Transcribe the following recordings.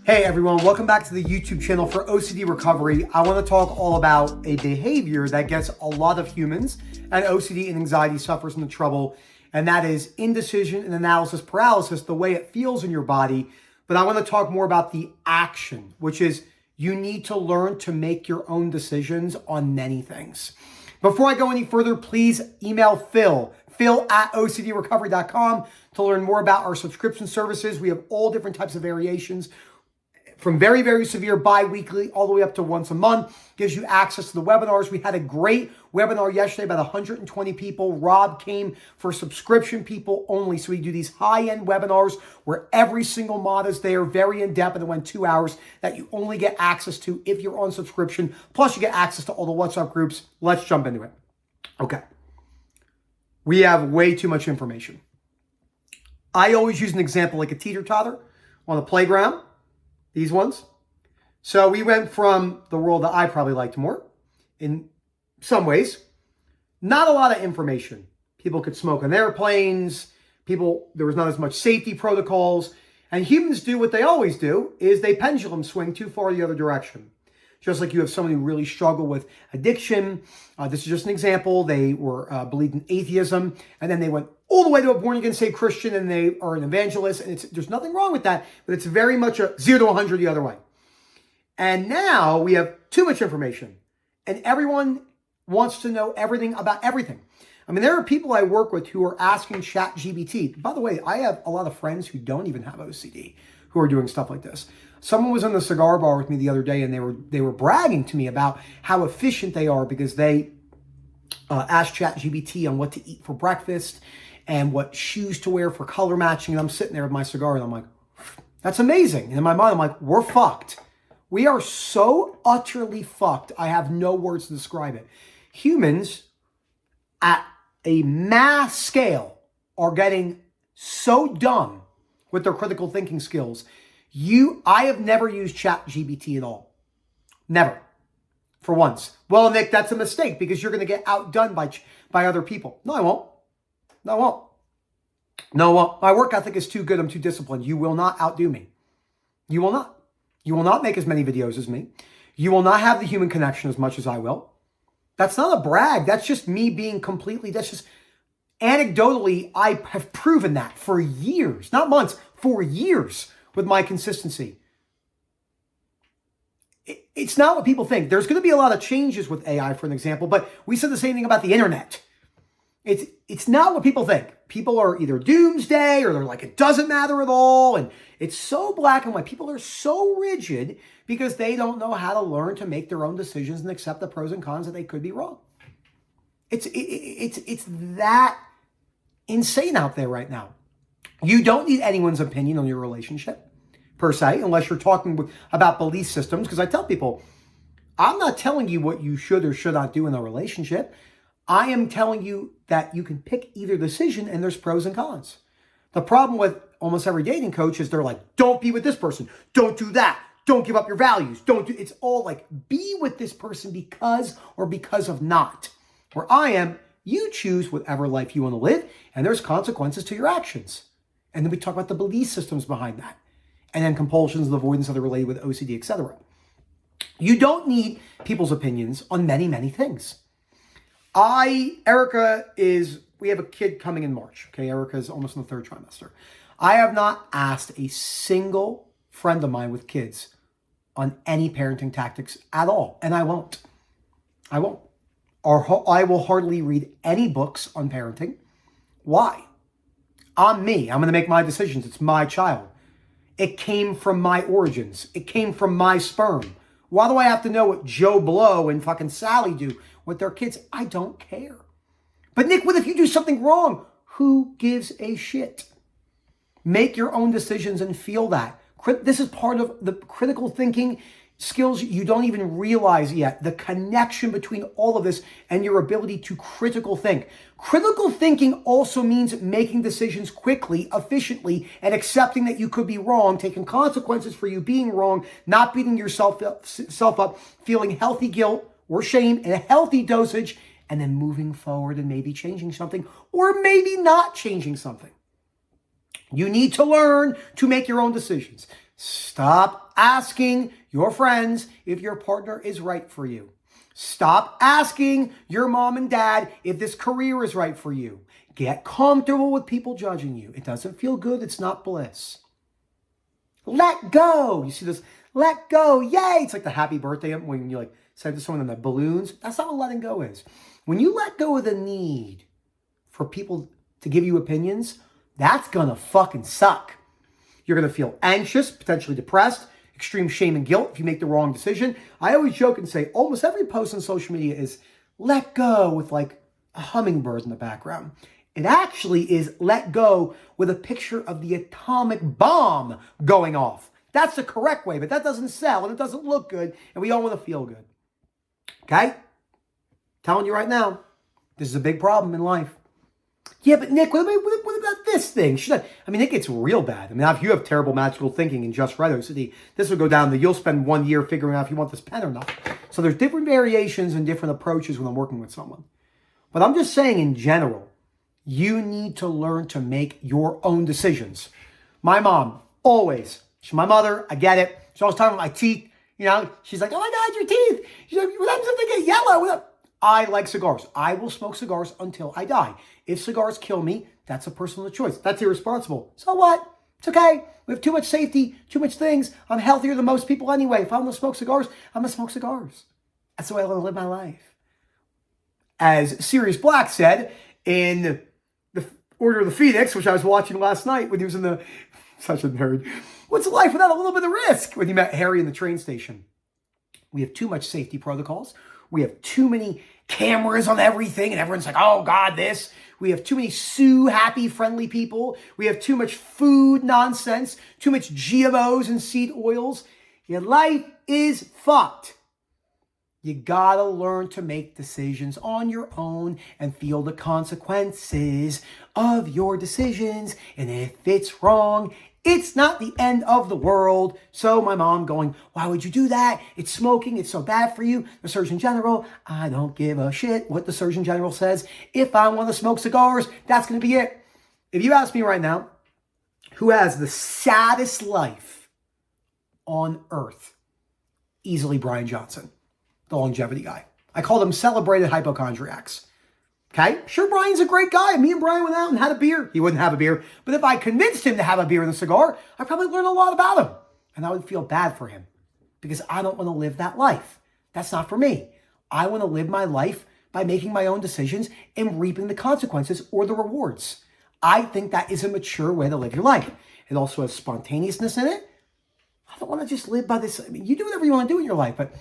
Hey everyone, welcome back to the YouTube channel for OCD recovery. I want to talk all about a behavior that gets a lot of humans and OCD and anxiety suffers into trouble, and that is indecision and analysis paralysis, the way it feels in your body. But I want to talk more about the action, which is you need to learn to make your own decisions on many things. Before I go any further, please email Phil at ocdrecovery.com to learn more about our subscription services. We have all different types of variations, from very, very severe bi-weekly all the way up to once a month. Gives you access to the webinars. We had a great webinar yesterday, about 120 people. Rob came for subscription people only. So we do these high-end webinars where every single mod is there, very in-depth, and it went 2 hours, that you only get access to if you're on subscription. Plus you get access to all the WhatsApp groups. Let's jump into it. Okay. We have way too much information. I always use an example like a teeter-totter on a playground. These ones. So we went from the world that I probably liked more, in some ways, not a lot of information. People could smoke on airplanes. There was not as much safety protocols. And humans do what they always do, is they pendulum swing too far the other direction. Just like you have someone who really struggled with addiction. This is just an example. They were believed in atheism, and then they went all the way to a born-again saved Christian, and they are an evangelist, and there's nothing wrong with that, but it's very much a 0 to 100 the other way. And now we have too much information, and everyone wants to know everything about everything. I mean, there are people I work with who are asking ChatGPT. By the way, I have a lot of friends who don't even have OCD who are doing stuff like this. Someone was in the cigar bar with me the other day, and they were bragging to me about how efficient they are because they asked ChatGPT on what to eat for breakfast and what shoes to wear for color matching. And I'm sitting there with my cigar, and I'm like, that's amazing. And in my mind, I'm like, we're fucked. We are so utterly fucked. I have no words to describe it. Humans at a mass scale are getting so dumb with their critical thinking skills. I have never used ChatGPT at all. Never. For once. Well, Nick, that's a mistake because you're going to get outdone by other people. No, I won't. No, I won't. No, I won't. My work ethic is too good. I'm too disciplined. You will not outdo me. You will not. You will not make as many videos as me. You will not have the human connection as much as I will. That's not a brag. That's just me being that's just anecdotally, I have proven that for years, not months, for years with my consistency. It's not what people think. There's going to be a lot of changes with AI, for an example, but we said the same thing about the internet. It's not what people think. People are either doomsday or they're like, it doesn't matter at all. And it's so black and white. People are so rigid because they don't know how to learn to make their own decisions and accept the pros and cons that they could be wrong. It's that insane out there right now. You don't need anyone's opinion on your relationship, per se, unless you're talking about belief systems. Because I tell people, I'm not telling you what you should or should not do in a relationship. I am telling you that you can pick either decision and there's pros and cons. The problem with almost every dating coach is they're like, don't be with this person. Don't do that. Don't give up your values. It's all like, be with this person because of not. Where I am, you choose whatever life you want to live and there's consequences to your actions. And then we talk about the belief systems behind that. And then compulsions and avoidance that are related with OCD, etc. You don't need people's opinions on many, many things. we have a kid coming in March. Okay, Erica is almost in the 3rd trimester. I have not asked a single friend of mine with kids on any parenting tactics at all. And I won't. I won't. Or I will hardly read any books on parenting. Why? I'm me. I'm going to make my decisions. It's my child. It came from my origins. It came from my sperm. Why do I have to know what Joe Blow and fucking Sally do with their kids? I don't care. But Nick, what if you do something wrong? Who gives a shit? Make your own decisions and feel that. This is part of the critical thinking skills you don't even realize yet. The connection between all of this and your ability to critical think. Critical thinking also means making decisions quickly, efficiently, and accepting that you could be wrong, taking consequences for you being wrong, not beating yourself up, feeling healthy guilt or shame in a healthy dosage, and then moving forward and maybe changing something or maybe not changing something. You need to learn to make your own decisions. Stop asking your friends if your partner is right for you. Stop asking your mom and dad if this career is right for you. Get comfortable with people judging you. It doesn't feel good. It's not bliss. Let go. You see this? Let go. Yay. It's like the happy birthday when you like say to someone in the balloons. That's not what letting go is. When you let go of the need for people to give you opinions, that's going to fucking suck. You're going to feel anxious, potentially depressed, extreme shame and guilt if you make the wrong decision. I always joke and say almost every post on social media is let go with like a hummingbird in the background. It actually is let go with a picture of the atomic bomb going off. That's the correct way, but that doesn't sell and it doesn't look good and we all want to feel good. Okay? Telling you right now, this is a big problem in life. Yeah, but Nick, what about this thing? It gets real bad. If you have terrible magical thinking and just right OCD, this will go down to you'll spend 1 year figuring out if you want this pen or not. So there's different variations and different approaches when I'm working with someone. But I'm just saying in general, you need to learn to make your own decisions. My mom, always, she's my mother, I get it. She's always talking about my teeth. She's like, oh my God, your teeth. She's like, what happens if they get yellow? I like cigars. I will smoke cigars until I die. If cigars kill me, that's a personal choice. That's irresponsible. So what? It's okay. We have too much safety, too much things. I'm healthier than most people anyway. If I'm going to smoke cigars, I'm going to smoke cigars. That's the way I want to live my life. As Sirius Black said in the Order of the Phoenix, which I was watching last night when he was in the... Such a nerd. What's life without a little bit of risk? When he met Harry in the train station. We have too much safety protocols. We have too many cameras on everything and everyone's like, oh God, this. We have too many happy, friendly people. We have too much food nonsense, too much GMOs and seed oils. Your life is fucked. You gotta learn to make decisions on your own and feel the consequences of your decisions. And if it's wrong, it's not the end of the world. So my mom going, why would you do that? It's smoking. It's so bad for you. The Surgeon General, I don't give a shit what the Surgeon General says. If I want to smoke cigars, that's going to be it. If you ask me right now, who has the saddest life on earth? Easily Brian Johnson, the longevity guy. I call them celebrated hypochondriacs. Okay? Sure, Brian's a great guy. Me and Brian went out and had a beer. He wouldn't have a beer. But if I convinced him to have a beer and a cigar, I'd probably learn a lot about him. And I would feel bad for him because I don't want to live that life. That's not for me. I want to live my life by making my own decisions and reaping the consequences or the rewards. I think that is a mature way to live your life. It also has spontaneousness in it. I don't want to just live by this. You do whatever you want to do in your life. But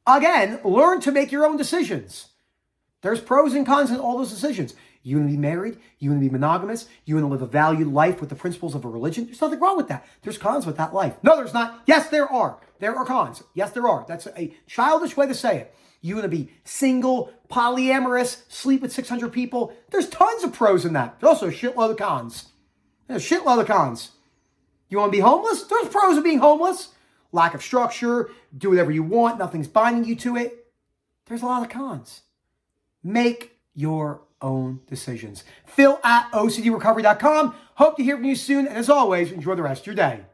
again, learn to make your own decisions. There's pros and cons in all those decisions. You want to be married? You want to be monogamous? You want to live a valued life with the principles of a religion? There's nothing wrong with that. There's cons with that life. No, there's not. Yes, there are. There are cons. Yes, there are. That's a childish way to say it. You want to be single, polyamorous, sleep with 600 people? There's tons of pros in that. There's also a shitload of cons. There's a shitload of cons. You want to be homeless? There's pros of being homeless. Lack of structure, do whatever you want, nothing's binding you to it. There's a lot of cons. Make your own decisions. Phil at OCDrecovery.com. Hope to hear from you soon. And as always, enjoy the rest of your day.